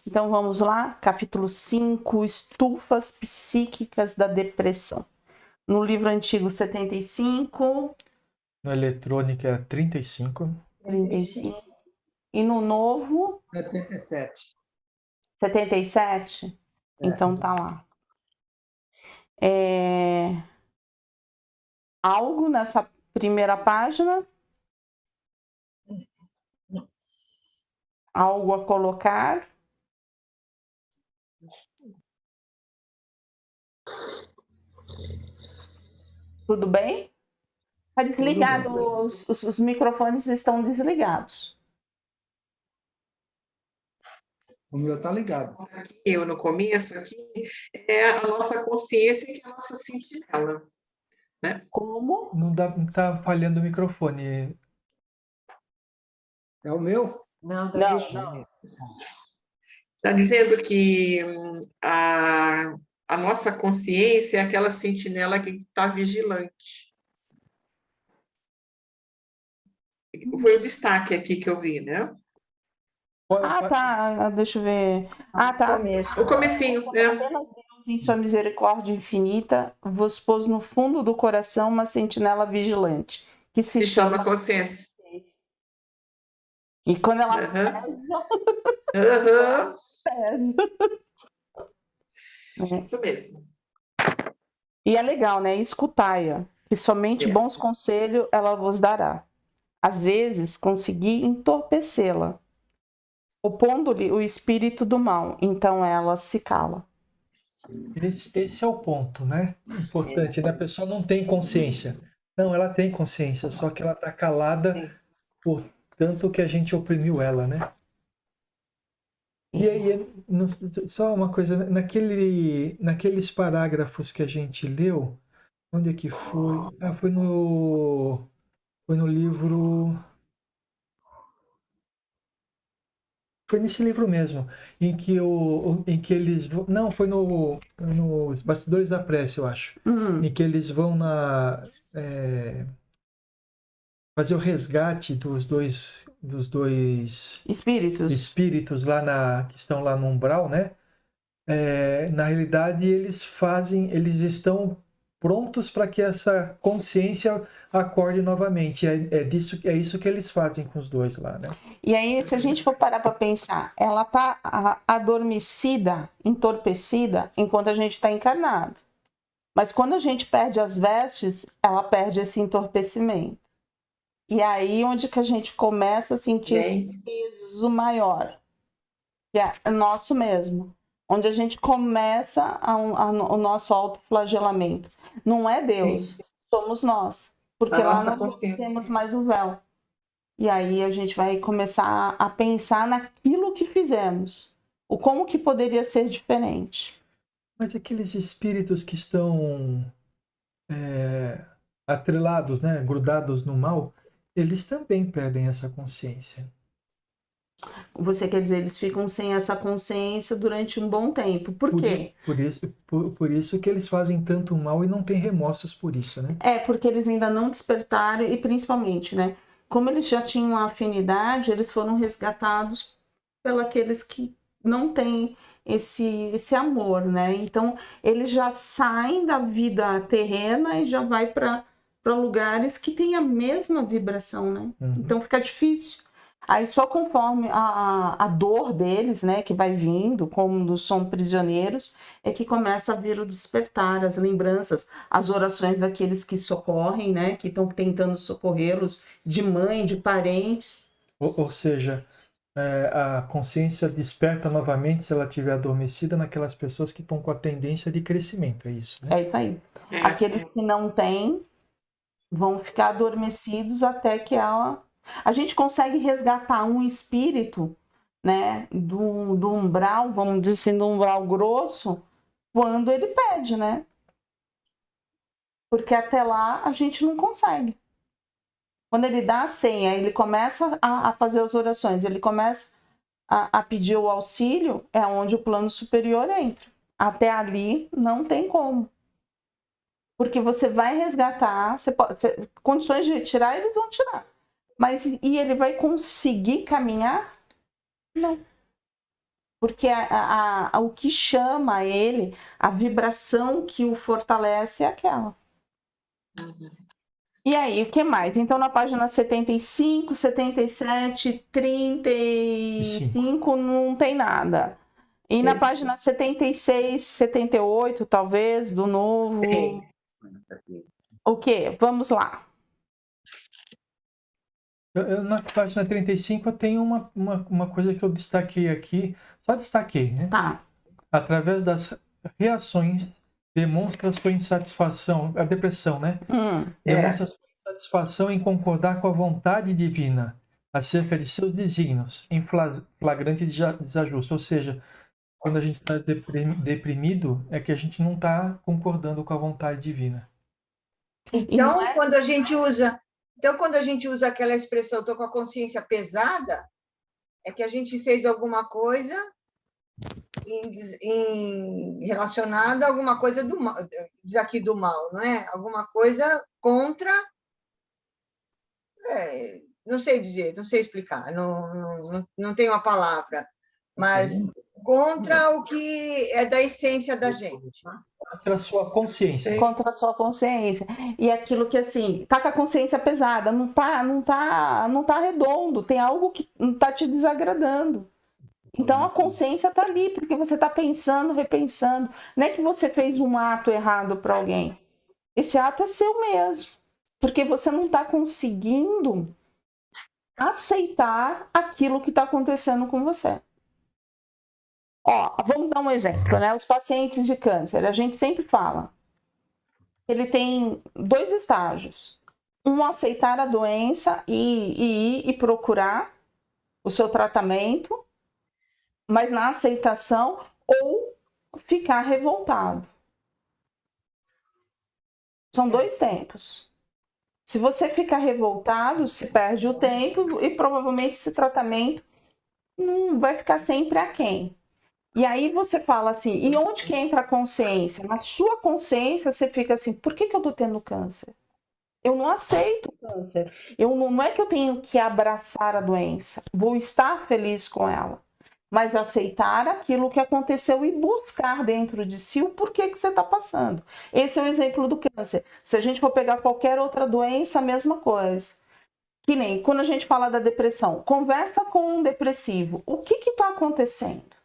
Então vamos lá, capítulo 5, estufas psíquicas da depressão. No livro antigo 75, No eletrônico é 35. 35, e no novo 77. 77. Então tá lá. Algo nessa primeira página? Algo a colocar? Tudo bem? Está desligado, os microfones estão desligados. O meu tá ligado. Eu no começo aqui é a nossa consciência que é a nossa sentinela, né? Como? Não tá falhando o microfone. É o meu? Não, Não. Está dizendo que a nossa consciência é aquela sentinela que está vigilante. Foi o destaque aqui que eu vi, né? Ah, tá. Deixa eu ver. Ah, tá. O comecinho, né? Apenas Deus, em sua misericórdia infinita, vos pôs no fundo do coração uma sentinela vigilante, que se Se chama chama consciência. E quando ela Aham. pesa. Isso mesmo. E é legal, né? Escutai-a, que somente bons conselhos ela vos dará. Às vezes, consegui entorpecê-la, opondo-lhe o espírito do mal, então ela se cala. Esse é o ponto, né? Importante, né? A pessoa não tem consciência. Não, ela tem consciência, só que ela tá calada por tanto que a gente oprimiu ela, né? E aí, só uma coisa, naqueles parágrafos que a gente leu, onde é que foi? Ah, foi no livro. Foi nesse livro mesmo, em que eles vão. Não, foi nos Bastidores da Prece, eu acho. Em que eles vão fazer o resgate dos dois espíritos que estão lá no umbral, né? Na realidade, eles estão prontos para que essa consciência acorde novamente. É isso que eles fazem com os dois lá, né? E aí, se a gente for parar para pensar, ela está adormecida, entorpecida, enquanto a gente está encarnado. Mas quando a gente perde as vestes, ela perde esse entorpecimento. E aí onde que a gente começa a sentir esse peso maior, que é nosso mesmo. Onde a gente começa o nosso autoflagelamento. Não é Deus, somos nós. Porque lá não temos mais o véu. E aí a gente vai começar a pensar naquilo que fizemos. O como que poderia ser diferente. Mas aqueles espíritos que estão atrelados, né, grudados no mal, eles também perdem essa consciência. Você quer dizer, eles ficam sem essa consciência durante um bom tempo. Por quê? Por isso que eles fazem tanto mal e não têm remorsos por isso, né? Porque eles ainda não despertaram e principalmente, né? Como eles já tinham uma afinidade, eles foram resgatados pelos que não têm esse amor, né? Então, eles já saem da vida terrena e já vai para lugares que têm a mesma vibração, né? Então, fica difícil. Aí, só conforme a dor deles, né, que vai vindo, como são prisioneiros, é que começa a vir o despertar, as lembranças, as orações daqueles que socorrem, né, que estão tentando socorrê-los, de mãe, de parentes. Ou seja, a consciência desperta novamente se ela estiver adormecida naquelas pessoas que estão com a tendência de crescimento, é isso, né? É isso aí. Aqueles que não têm vão ficar adormecidos até que a gente consegue resgatar um espírito, né, do umbral, vamos dizer assim, do umbral grosso, quando ele pede, né? Porque até lá a gente não consegue. Quando ele dá a senha, ele começa a fazer as orações, ele começa a pedir o auxílio, é onde o plano superior entra. Até ali não tem como. Porque você vai resgatar, condições de retirar, eles vão tirar. Mas e ele vai conseguir caminhar? Não. Porque o que chama ele, a vibração que o fortalece é aquela. Uhum. E aí, o que mais? Então, na página 75, 77, 35, não tem nada. E na página 76, 78, talvez, do novo. Sim. O quê? Vamos lá. Na página 35 eu tenho uma coisa que eu destaquei aqui, só destaquei, né? Tá. Através das reações, demonstra sua insatisfação, a depressão, né? Demonstra sua insatisfação em concordar com a vontade divina acerca de seus desígnios, em flagrante desajuste. Ou seja, quando a gente está deprimido, é que a gente não está concordando com a vontade divina. Então, quando a gente usa aquela expressão, estou com a consciência pesada, é que a gente fez alguma coisa relacionada a alguma coisa do mal, diz aqui do mal, não é? Alguma coisa contra, não sei dizer, não sei explicar, não tenho a palavra, mas contra o que é da essência da gente. Contra a sua consciência. Contra a sua consciência. E aquilo que, assim, tá com a consciência pesada, não tá redondo, tem algo que tá te desagradando. Então a consciência tá ali, porque você tá pensando, repensando. Não é que você fez um ato errado para alguém. Esse ato é seu mesmo. Porque você não tá conseguindo aceitar aquilo que tá acontecendo com você. Ó, vamos dar um exemplo, né? Os pacientes de câncer, a gente sempre fala. Ele tem 2 estágios. Um, aceitar a doença e procurar o seu tratamento, mas na aceitação, ou ficar revoltado. São 2 tempos. Se você ficar revoltado, se perde o tempo e provavelmente esse tratamento não vai ficar sempre aquém. E aí você fala assim, e onde que entra a consciência? Na sua consciência você fica assim, por que eu tô tendo câncer? Eu não aceito o câncer. Não é que eu tenho que abraçar a doença, vou estar feliz com ela, mas aceitar aquilo que aconteceu e buscar dentro de si o porquê que você está passando. Esse é o exemplo do câncer. Se a gente for pegar qualquer outra doença, a mesma coisa. Que nem quando a gente fala da depressão, conversa com um depressivo. O que está acontecendo?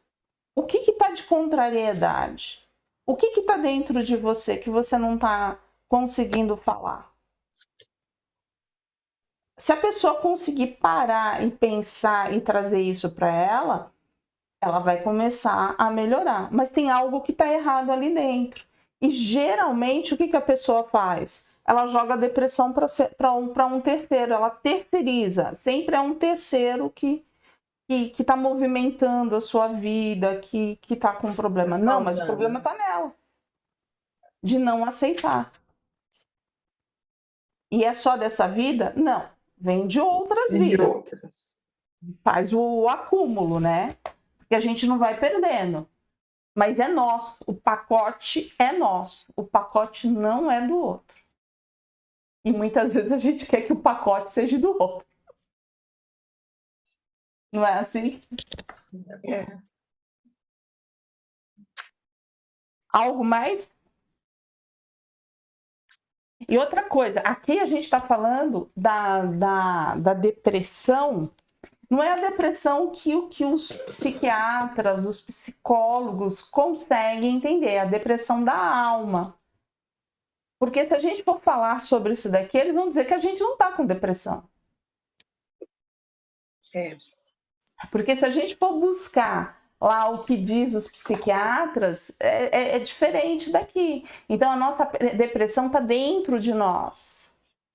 O que está de contrariedade? O que está dentro de você que você não está conseguindo falar? Se a pessoa conseguir parar e pensar e trazer isso para ela, ela vai começar a melhorar. Mas tem algo que está errado ali dentro. E geralmente o que a pessoa faz? Ela joga a depressão para um terceiro, ela terceiriza. Sempre é um terceiro que está movimentando a sua vida, que está com problema. Não, mas o problema está nela. De não aceitar. E é só dessa vida? Não. Vem de outras vidas. Faz o acúmulo, né? Porque a gente não vai perdendo. Mas é nosso. O pacote é nosso. O pacote não é do outro. E muitas vezes a gente quer que o pacote seja do outro. Não é assim? É. Algo mais? E outra coisa, aqui a gente está falando da depressão. Não é a depressão que os psiquiatras, os psicólogos conseguem entender, é a depressão da alma. Porque se a gente for falar sobre isso daqui, eles vão dizer que a gente não está com depressão. Porque se a gente for buscar lá o que diz os psiquiatras, é diferente daqui. Então a nossa depressão está dentro de nós.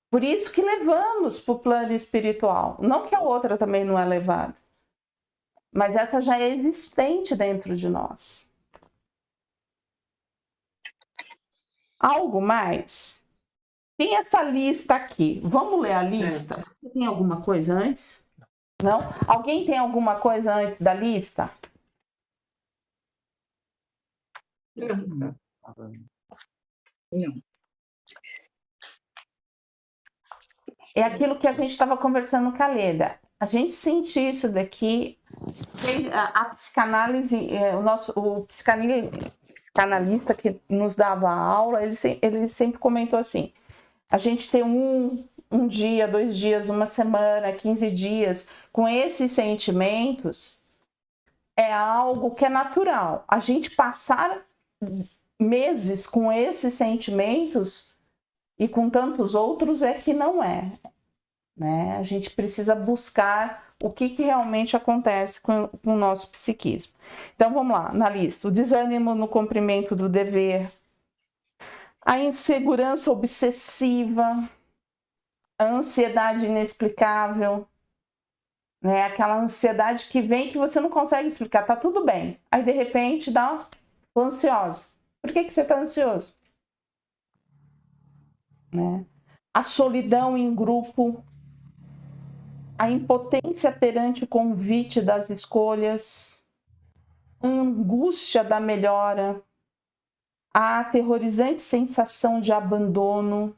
Por isso que levamos para o plano espiritual. Não que a outra também não é levada. Mas essa já é existente dentro de nós. Algo mais? Tem essa lista aqui. Vamos ler a lista? Tem alguma coisa antes? Não? Alguém tem alguma coisa antes da lista? Não. É aquilo que a gente estava conversando com a Leda. A gente sente isso daqui A psicanálise, o psicanalista que nos dava a aula, ele sempre comentou assim: a gente tem um dia, 2 dias, uma semana, 15 dias com esses sentimentos é algo que é natural. A gente passar meses com esses sentimentos e com tantos outros é que não é, né? A gente precisa buscar o que realmente acontece com o nosso psiquismo. Então vamos lá, na lista: o desânimo no cumprimento do dever, a insegurança obsessiva, a ansiedade inexplicável, né? Aquela ansiedade que vem que você não consegue explicar, tá tudo bem, aí de repente tô ansiosa. Por que você tá ansioso? Né? A solidão em grupo, a impotência perante o convite das escolhas, a angústia da melhora, a aterrorizante sensação de abandono,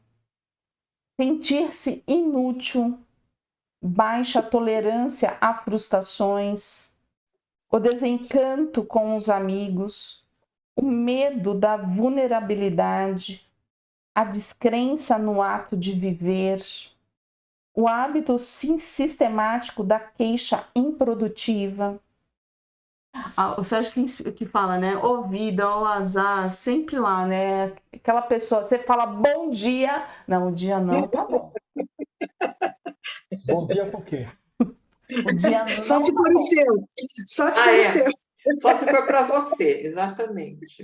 sentir-se inútil, baixa tolerância a frustrações, o desencanto com os amigos, o medo da vulnerabilidade, a descrença no ato de viver, o hábito sistemático da queixa improdutiva. Você acha que fala, né? Ô vida, ô azar, sempre lá, né? Aquela pessoa, você fala bom dia. Não, o dia não, tá bom. Bom dia por quê? O dia não, Só se for o seu. Só se for o seu. Só se for para você, exatamente.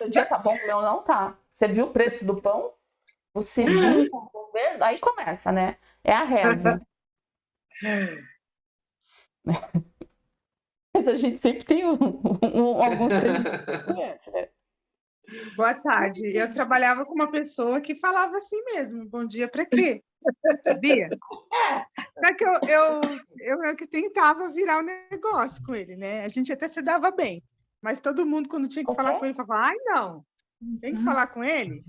O dia tá bom, o meu não tá. Você viu o preço do pão? O serviço do governo? Aí começa, né? É a reza. Mas a gente sempre tem alguns que a gente conhece, né? Boa tarde. Eu trabalhava com uma pessoa que falava assim mesmo: bom dia para quê? Sabia? Só que eu que tentava virar o negócio com ele, né? A gente até se dava bem, mas todo mundo, quando tinha que falar com ele, falava: ai, não, tem que falar com ele.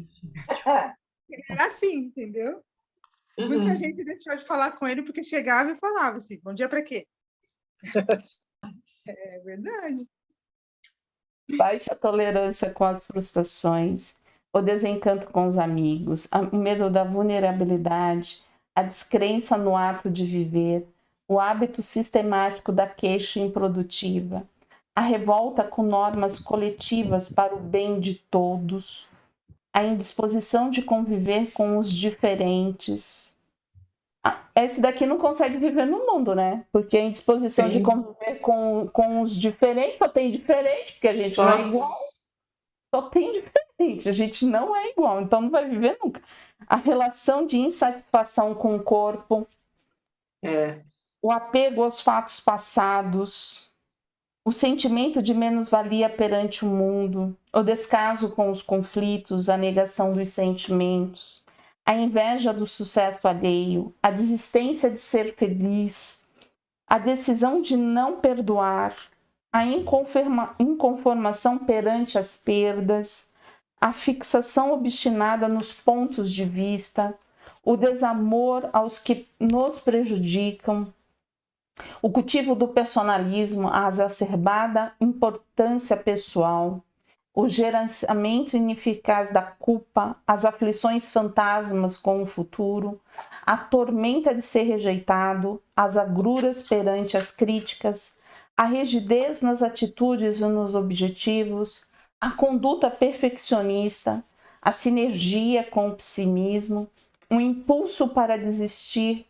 Era assim, entendeu? Muita gente deixou de falar com ele porque chegava e falava assim: bom dia para quê? É verdade. Baixa tolerância com as frustrações, o desencanto com os amigos, o medo da vulnerabilidade, a descrença no ato de viver, o hábito sistemático da queixa improdutiva, a revolta com normas coletivas para o bem de todos, a indisposição de conviver com os diferentes. Esse daqui não consegue viver no mundo, né? Porque a indisposição de conviver com os diferentes, só tem diferente, porque a gente não é igual. Só tem diferente, a gente não é igual, então não vai viver nunca. A relação de insatisfação com o corpo, o apego aos fatos passados, o sentimento de menos-valia perante o mundo, o descaso com os conflitos, a negação dos sentimentos, a inveja do sucesso alheio, a desistência de ser feliz, a decisão de não perdoar, a inconformação perante as perdas, a fixação obstinada nos pontos de vista, o desamor aos que nos prejudicam, o cultivo do personalismo, a exacerbada importância pessoal, o gerenciamento ineficaz da culpa, as aflições fantasmas com o futuro, a tormenta de ser rejeitado, as agruras perante as críticas, a rigidez nas atitudes e nos objetivos, a conduta perfeccionista, a sinergia com o pessimismo, o impulso para desistir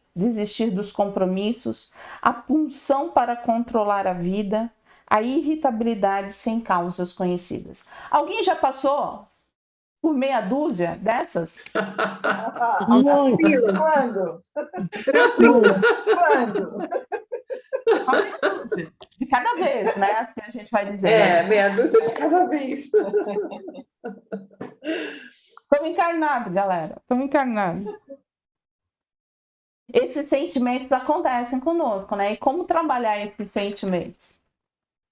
dos compromissos, a pulsão para controlar a vida, a irritabilidade sem causas conhecidas. Alguém já passou por meia dúzia dessas? Tranquilo. Quando? Tranquilo. Quando? Meia dúzia. De cada vez, né? Assim a gente vai dizer. Meia dúzia de cada vez. Estamos encarnados, galera. Estamos encarnados. Esses sentimentos acontecem conosco, né? E como trabalhar esses sentimentos?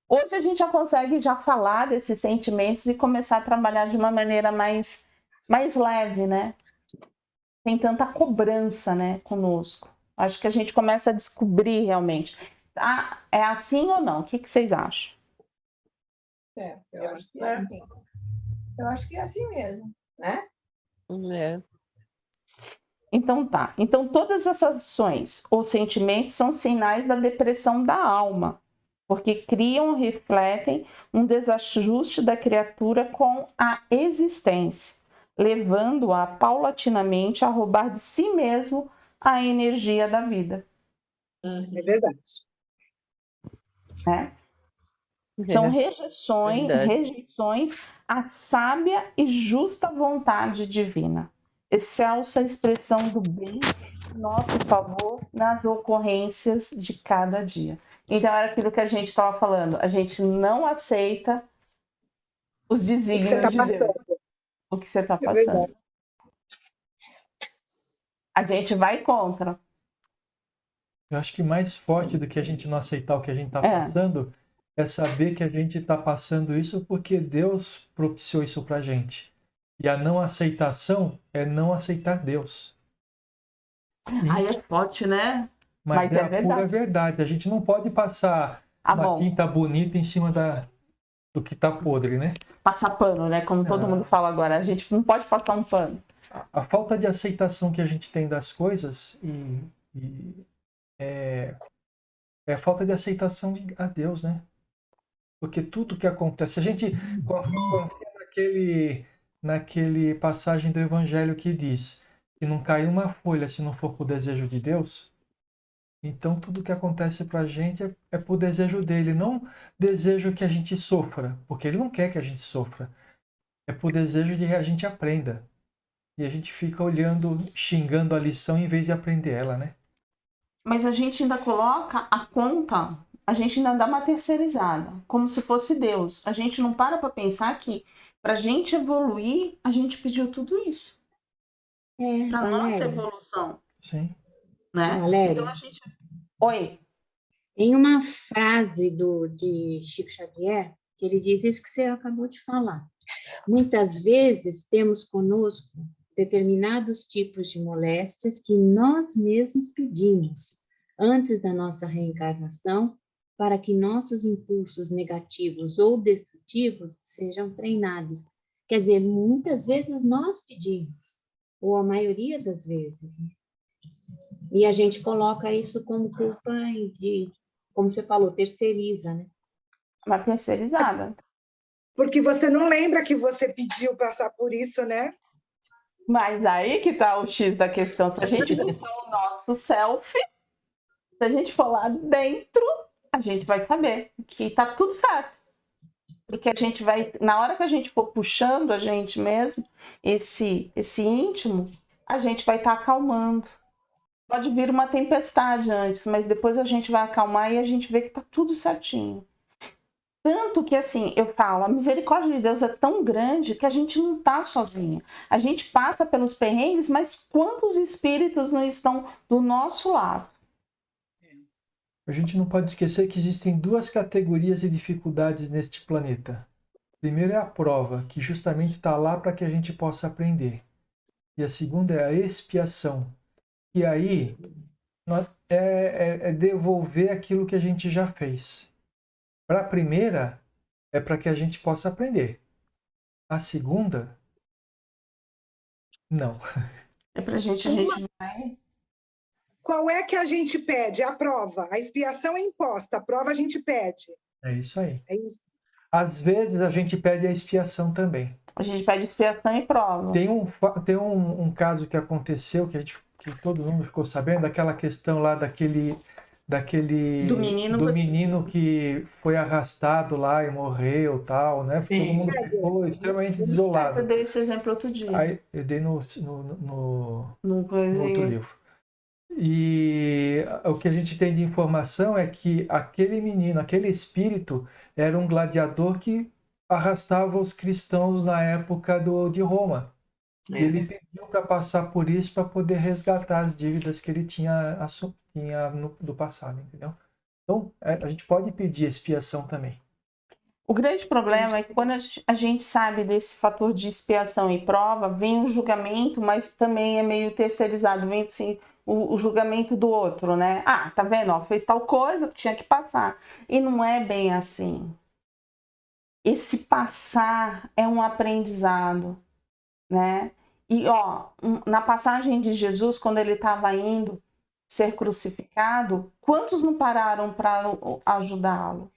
Hoje a gente já consegue falar desses sentimentos e começar a trabalhar de uma maneira mais leve, né? Sem tanta cobrança, né, conosco. Acho que a gente começa a descobrir realmente. É assim ou não? O que vocês acham? Certo, eu acho que é assim. Eu acho que é assim mesmo, né? É. Então tá. Então todas essas ações ou sentimentos são sinais da depressão da alma, porque criam ou refletem um desajuste da criatura com a existência, levando-a paulatinamente a roubar de si mesmo a energia da vida. É verdade. Né? São Verdade. rejeições à sábia e justa vontade divina. Excelsa expressão do bem em nosso favor nas ocorrências de cada dia. Então, era aquilo que a gente estava falando. A gente não aceita os desígnios tá de Deus. passando. O que você está É passando. verdade. A gente vai contra. Eu acho que mais forte do que a gente não aceitar o que a gente está passando é saber que a gente está passando isso porque Deus propiciou isso pra gente. E a não aceitação é não aceitar Deus. Aí é forte, né? Mas é a pura verdade. A gente não pode passar uma tinta bonita em cima do que está podre, né? Passar pano, né? Como todo mundo fala agora. A gente não pode passar um pano. A falta de aceitação que a gente tem das coisas é a falta de aceitação a Deus, né? Porque tudo que acontece, a gente confia naquele passagem do Evangelho que diz que não cai uma folha se não for por desejo de Deus. Então tudo que acontece pra gente é por desejo dele, não desejo que a gente sofra, porque ele não quer que a gente sofra. É por desejo de que a gente aprenda. E a gente fica olhando, xingando a lição em vez de aprender ela, né? Mas a gente ainda coloca a conta, a gente ainda dá uma terceirizada, como se fosse Deus. A gente não para pensar que para a gente evoluir, a gente pediu tudo isso. Para nossa evolução. Sim. Né? Valéria, então a gente... Oi. Tem uma frase de Chico Xavier que ele diz isso que você acabou de falar. Muitas vezes temos conosco determinados tipos de moléstias que nós mesmos pedimos antes da nossa reencarnação para que nossos impulsos negativos ou destrutivos sejam treinados. Quer dizer, muitas vezes nós pedimos, ou a maioria das vezes, né? E a gente coloca isso como culpa de, como você falou, terceiriza, né? Uma terceirizada. Porque você não lembra que você pediu passar por isso, né? Mas aí que tá o X da questão. Se a gente pensar o nosso self, se a gente for lá dentro, a gente vai saber que tá tudo certo. Porque a gente vai, na hora que a gente for puxando a gente mesmo, esse íntimo, a gente vai estar acalmando. Pode vir uma tempestade antes, mas depois a gente vai acalmar e a gente vê que tá tudo certinho. Tanto que, assim, eu falo, a misericórdia de Deus é tão grande que a gente não tá sozinha. A gente passa pelos perrengues, mas quantos espíritos não estão do nosso lado? A gente não pode esquecer que existem duas categorias de dificuldades neste planeta. Primeiro é a prova, que justamente está lá para que a gente possa aprender. E a segunda é a expiação, que aí é devolver aquilo que a gente já fez. Para a primeira, é para que a gente possa aprender. A segunda, não. É para a gente vai... Qual é que a gente pede? A prova. A expiação é imposta, a prova a gente pede. É isso aí. É isso. Às vezes a gente pede a expiação também. A gente pede expiação e prova. Tem um caso que aconteceu, que todo mundo ficou sabendo, daquela questão lá do menino que foi arrastado lá e morreu, tal, né? Sim. Todo mundo ficou extremamente desolado. Eu dei esse exemplo outro dia. Aí eu dei no outro livro. E o que a gente tem de informação é que aquele menino, aquele espírito, era um gladiador que arrastava os cristãos na época de Roma. E ele pediu para passar por isso para poder resgatar as dívidas que ele tinha do passado, entendeu? Então, a gente pode pedir expiação também. O grande problema é que quando a gente sabe desse fator de expiação e prova, vem o julgamento, mas também é meio terceirizado, vem assim, o julgamento do outro, né? Ah, tá vendo? Ó, fez tal coisa, tinha que passar. E não é bem assim. Esse passar é um aprendizado, né? E ó, na passagem de Jesus, quando ele estava indo ser crucificado, quantos não pararam para ajudá-lo?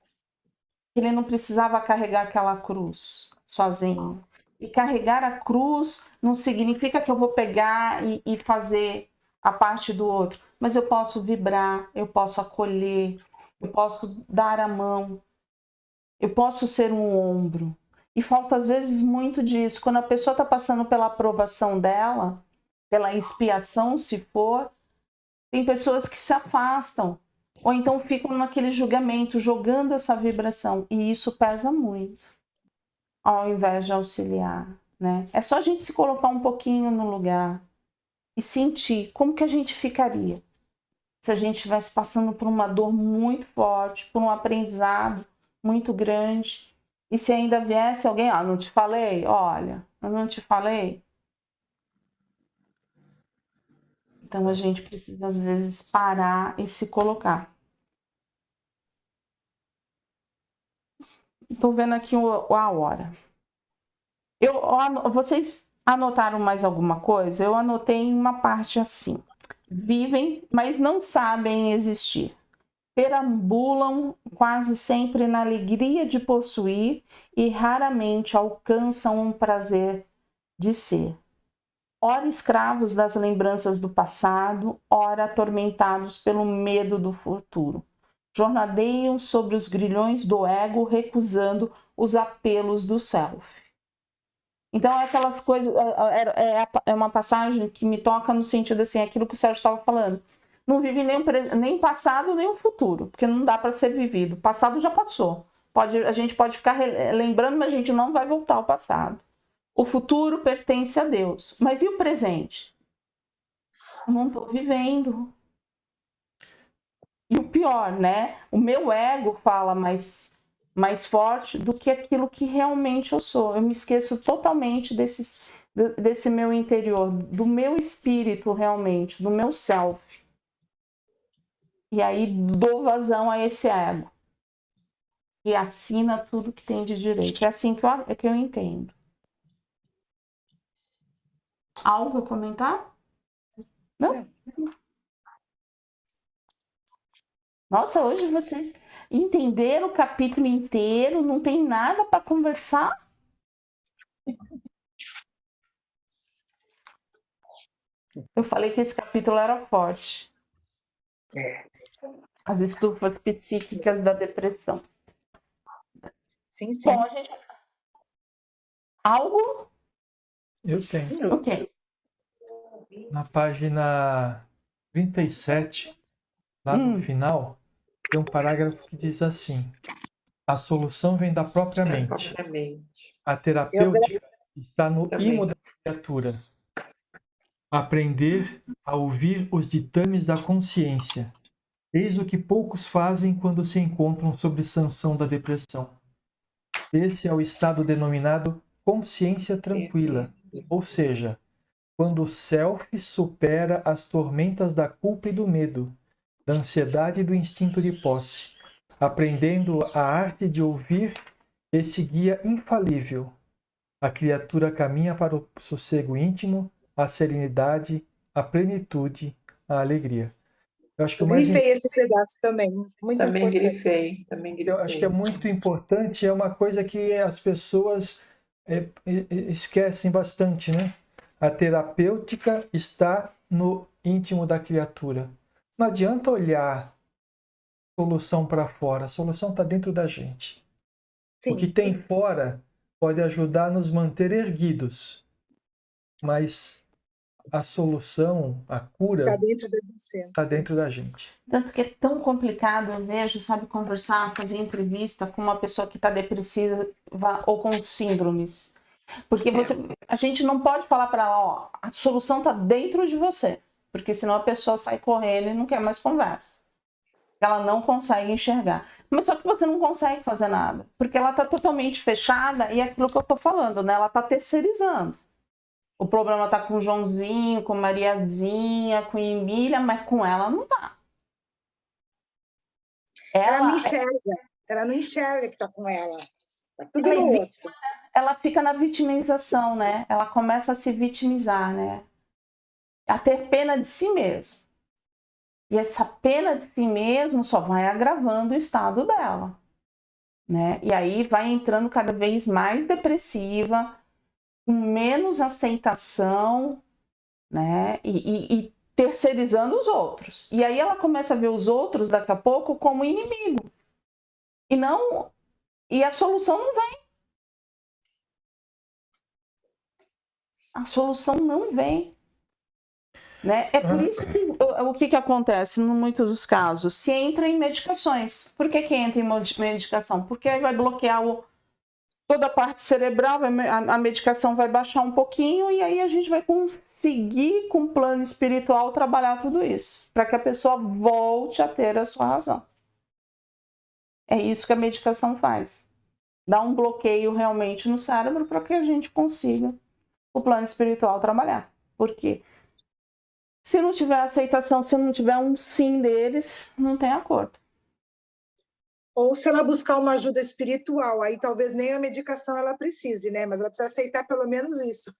Ele não precisava carregar aquela cruz sozinho. E carregar a cruz não significa que eu vou pegar e fazer a parte do outro, mas eu posso vibrar, eu posso acolher, eu posso dar a mão, eu posso ser um ombro. E falta às vezes muito disso. Quando a pessoa está passando pela aprovação dela, pela expiação, se for, tem pessoas que se afastam. Ou então ficam naquele julgamento, jogando essa vibração. E isso pesa muito, ao invés de auxiliar, né? É só a gente se colocar um pouquinho no lugar e sentir como que a gente ficaria se a gente estivesse passando por uma dor muito forte, por um aprendizado muito grande. E se ainda viesse alguém, não te falei? Olha, eu não te falei? Então a gente precisa às vezes parar e se colocar. Estou vendo aqui a hora. Vocês anotaram mais alguma coisa? Eu anotei uma parte assim. Vivem, mas não sabem existir. Perambulam quase sempre na alegria de possuir e raramente alcançam um prazer de ser. Ora escravos das lembranças do passado, ora atormentados pelo medo do futuro. Jornadeiam sobre os grilhões do ego, recusando os apelos do self. Então, é aquelas coisas, é uma passagem que me toca no sentido assim, aquilo que o Sérgio estava falando. Não vive nem passado, nem o futuro, porque não dá para ser vivido. O passado já passou. A gente pode ficar lembrando, mas a gente não vai voltar ao passado. O futuro pertence a Deus. Mas e o presente? Eu não estou vivendo. E o pior, né? O meu ego fala mais forte do que aquilo que realmente eu sou. Eu me esqueço totalmente desse meu interior, do meu espírito realmente, do meu self. E aí dou vazão a esse ego. E assina tudo que tem de direito. É assim que eu entendo. Algo a comentar? Não? Nossa, hoje vocês entenderam o capítulo inteiro, não tem nada para conversar? Eu falei que esse capítulo era forte. As estufas psíquicas da depressão. Sim, sim. Bom, Algo? Eu tenho. Ok. Na página 37, lá no final, tem um parágrafo que diz assim: a solução vem da própria mente. A terapêutica está no imo da criatura. Aprender a ouvir os ditames da consciência. Eis o que poucos fazem quando se encontram sob sanção da depressão. Esse é o estado denominado consciência tranquila, ou seja, quando o self supera as tormentas da culpa e do medo, da ansiedade e do instinto de posse, aprendendo a arte de ouvir esse guia infalível. A criatura caminha para o sossego íntimo, a serenidade, a plenitude, a alegria. Eu acho que grifei esse pedaço também. Muito Também importante. grifei. Eu acho que é muito importante, é uma coisa que as pessoas esquecem bastante, né? A terapêutica está no íntimo da criatura. Não adianta olhar solução para fora, a solução está dentro da gente. Sim, o que tem fora pode ajudar a nos manter erguidos, mas a solução, a cura, está dentro de você. está dentro da gente. Tanto que é tão complicado, eu vejo, sabe, conversar, fazer entrevista com uma pessoa que está depressiva ou com síndromes. Porque a gente não pode falar para ela, ó, a solução está dentro de você. Porque senão a pessoa sai correndo e não quer mais conversa. Ela não consegue enxergar. Mas só que você não consegue fazer nada, porque ela está totalmente fechada e é aquilo que eu estou falando, né? Ela está terceirizando. O problema está com o Joãozinho, com Mariazinha, com Emília, mas com ela não tá. Ela não enxerga que está com ela. Tá tudo no outro. Ela fica na vitimização, né? Ela começa a se vitimizar, né? A ter pena de si mesma. E essa pena de si mesmo só vai agravando o estado dela, né? E aí vai entrando cada vez mais depressiva, com menos aceitação, né? E terceirizando os outros. E aí ela começa a ver os outros daqui a pouco como inimigo. E a solução não vem. A solução não vem. Né? É por isso que o que acontece em muitos dos casos? Se entra em medicações. Por que entra em medicação? Porque aí vai bloquear toda a parte cerebral, a medicação vai baixar um pouquinho e aí a gente vai conseguir, com o plano espiritual, trabalhar tudo isso, para que a pessoa volte a ter a sua razão. É isso que a medicação faz. Dá um bloqueio realmente no cérebro para que a gente consiga, o plano espiritual, trabalhar. Por quê? Se não tiver aceitação, se não tiver um sim deles, não tem acordo. Ou se ela buscar uma ajuda espiritual, aí talvez nem a medicação ela precise, né? Mas ela precisa aceitar pelo menos isso.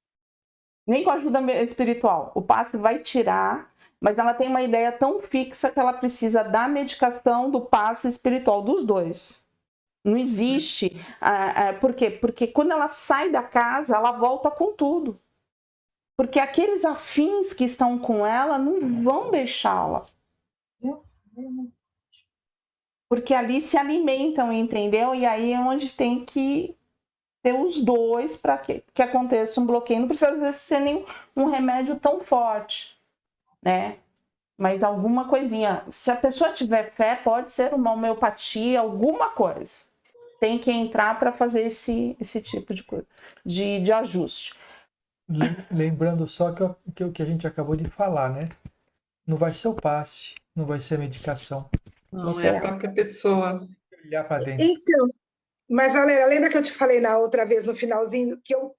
Nem com ajuda espiritual. O passe vai tirar, mas ela tem uma ideia tão fixa que ela precisa da medicação, do passe espiritual, dos dois. Não existe. Por quê? Porque quando ela sai da casa, ela volta com tudo. Porque aqueles afins que estão com ela não vão deixá-la. Porque ali se alimentam, entendeu? E aí é onde tem que ter os dois para que aconteça um bloqueio. Não precisa, às vezes, ser nem um remédio tão forte, né? Mas alguma coisinha. Se a pessoa tiver fé, pode ser uma homeopatia, alguma coisa. Tem que entrar para fazer esse tipo de coisa, de ajuste. Lembrando só que o que a gente acabou de falar, né? Não vai ser o passe, não vai ser a medicação. Não é a própria pessoa. Olhar para dentro. Então, mas Valéria, lembra que eu te falei na outra vez, no finalzinho, que eu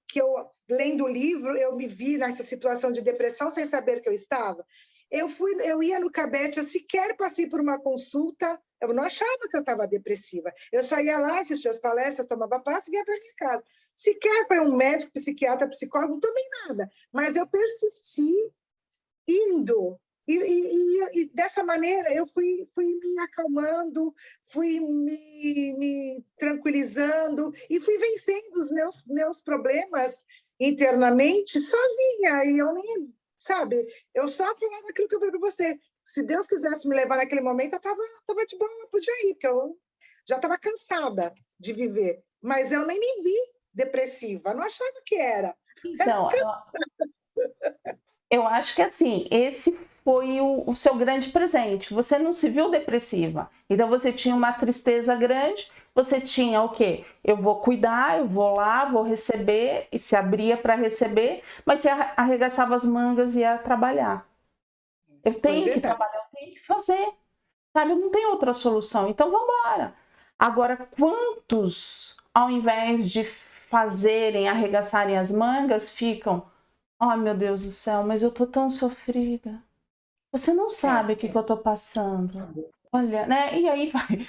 lendo o livro, eu me vi nessa situação de depressão sem saber que eu estava? Eu ia no Cabete, eu sequer passei por uma consulta, eu não achava que eu estava depressiva. Eu só ia lá, assistia as palestras, tomava passe e ia para minha casa. Sequer foi um médico, psiquiatra, psicólogo, não tomei nada. Mas eu persisti indo. E dessa maneira eu fui me acalmando, fui me tranquilizando e fui vencendo os meus problemas internamente sozinha. E eu nem... Sabe, eu só falava aquilo que eu falei para você. Se Deus quisesse me levar naquele momento, eu estava de boa, eu podia ir, porque eu já estava cansada de viver. Mas eu nem me vi depressiva, não achava que era. Então, eu acho que assim, esse foi o seu grande presente. Você não se viu depressiva. Então você tinha uma tristeza grande, você tinha o quê? Eu vou cuidar, eu vou lá, vou receber, e se abria para receber, mas você arregaçava as mangas e ia trabalhar. Eu tenho que trabalhar, eu tenho que fazer. Sabe, não tem outra solução. Então vamos embora. Agora, quantos, ao invés de fazerem, arregaçarem as mangas, ficam... Oh, meu Deus do céu, mas eu tô tão sofrida. Você não sabe o que eu tô passando. Olha, né? E aí vai